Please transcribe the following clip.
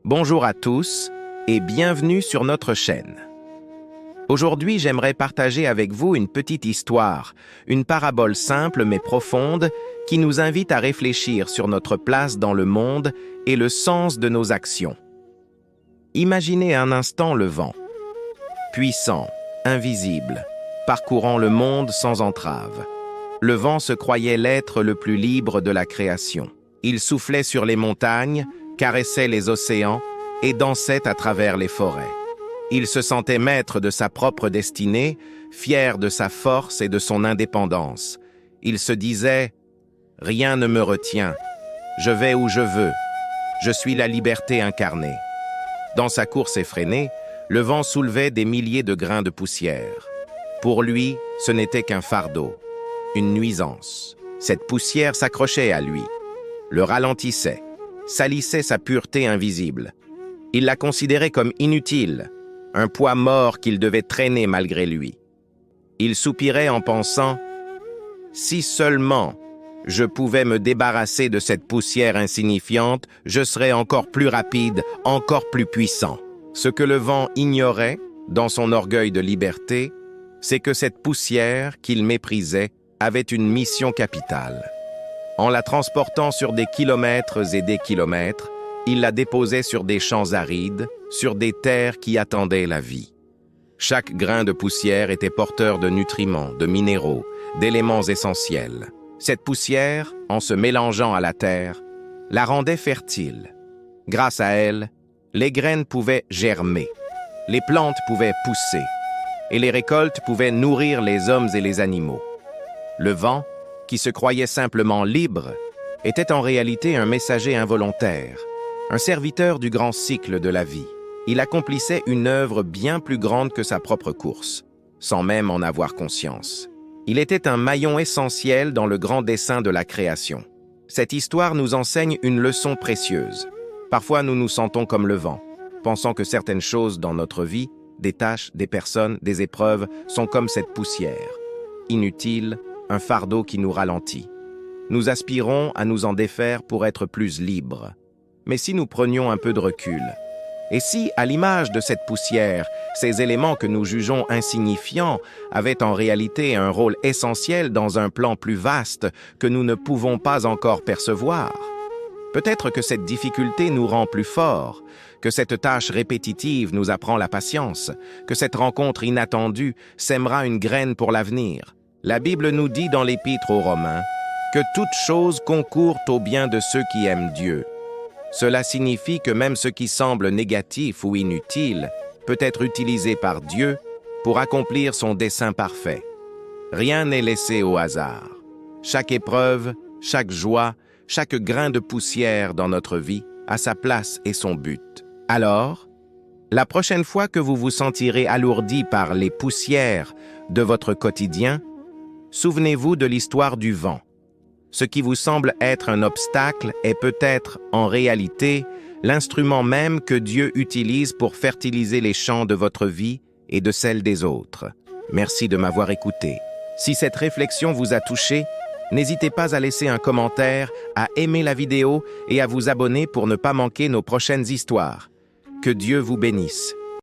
Bonjour à tous et bienvenue sur notre chaîne. Aujourd'hui, j'aimerais partager avec vous une petite histoire, une parabole simple mais profonde qui nous invite à réfléchir sur notre place dans le monde et le sens de nos actions. Imaginez un instant le vent, puissant, invisible, parcourant le monde sans entrave. Le vent se croyait l'être le plus libre de la création. Il soufflait sur les montagnes, caressait les océans et dansait à travers les forêts. Il se sentait maître de sa propre destinée, fier de sa force et de son indépendance. Il se disait « Rien ne me retient, je vais où je veux, je suis la liberté incarnée ». Dans sa course effrénée, le vent soulevait des milliers de grains de poussière. Pour lui, ce n'était qu'un fardeau, une nuisance. Cette poussière s'accrochait à lui, le ralentissait, salissait sa pureté invisible. Il la considérait comme inutile, un poids mort qu'il devait traîner malgré lui. Il soupirait en pensant « Si seulement je pouvais me débarrasser de cette poussière insignifiante, je serais encore plus rapide, encore plus puissant. » Ce que le vent ignorait, dans son orgueil de liberté, c'est que cette poussière qu'il méprisait avait une mission capitale. En la transportant sur des kilomètres et des kilomètres, il la déposait sur des champs arides, sur des terres qui attendaient la vie. Chaque grain de poussière était porteur de nutriments, de minéraux, d'éléments essentiels. Cette poussière, en se mélangeant à la terre, la rendait fertile. Grâce à elle, les graines pouvaient germer, les plantes pouvaient pousser, et les récoltes pouvaient nourrir les hommes et les animaux. Le vent, qui se croyait simplement libre, était en réalité un messager involontaire, un serviteur du grand cycle de la vie. Il accomplissait une œuvre bien plus grande que sa propre course, sans même en avoir conscience. Il était un maillon essentiel dans le grand dessein de la création. Cette histoire nous enseigne une leçon précieuse. Parfois, nous nous sentons comme le vent, pensant que certaines choses dans notre vie, des tâches, des personnes, des épreuves, sont comme cette poussière, inutile, un fardeau qui nous ralentit. Nous aspirons à nous en défaire pour être plus libres. Mais si nous prenions un peu de recul, et si, à l'image de cette poussière, ces éléments que nous jugeons insignifiants avaient en réalité un rôle essentiel dans un plan plus vaste que nous ne pouvons pas encore percevoir? Peut-être que cette difficulté nous rend plus forts, que cette tâche répétitive nous apprend la patience, que cette rencontre inattendue sèmera une graine pour l'avenir. La Bible nous dit dans l'Épître aux Romains que toutes choses concourent au bien de ceux qui aiment Dieu. Cela signifie que même ce qui semble négatif ou inutile peut être utilisé par Dieu pour accomplir son dessein parfait. Rien n'est laissé au hasard. Chaque épreuve, chaque joie, chaque grain de poussière dans notre vie a sa place et son but. Alors, la prochaine fois que vous vous sentirez alourdi par les poussières de votre quotidien, souvenez-vous de l'histoire du vent. Ce qui vous semble être un obstacle est peut-être, en réalité, l'instrument même que Dieu utilise pour fertiliser les champs de votre vie et de celle des autres. Merci de m'avoir écouté. Si cette réflexion vous a touché, n'hésitez pas à laisser un commentaire, à aimer la vidéo et à vous abonner pour ne pas manquer nos prochaines histoires. Que Dieu vous bénisse.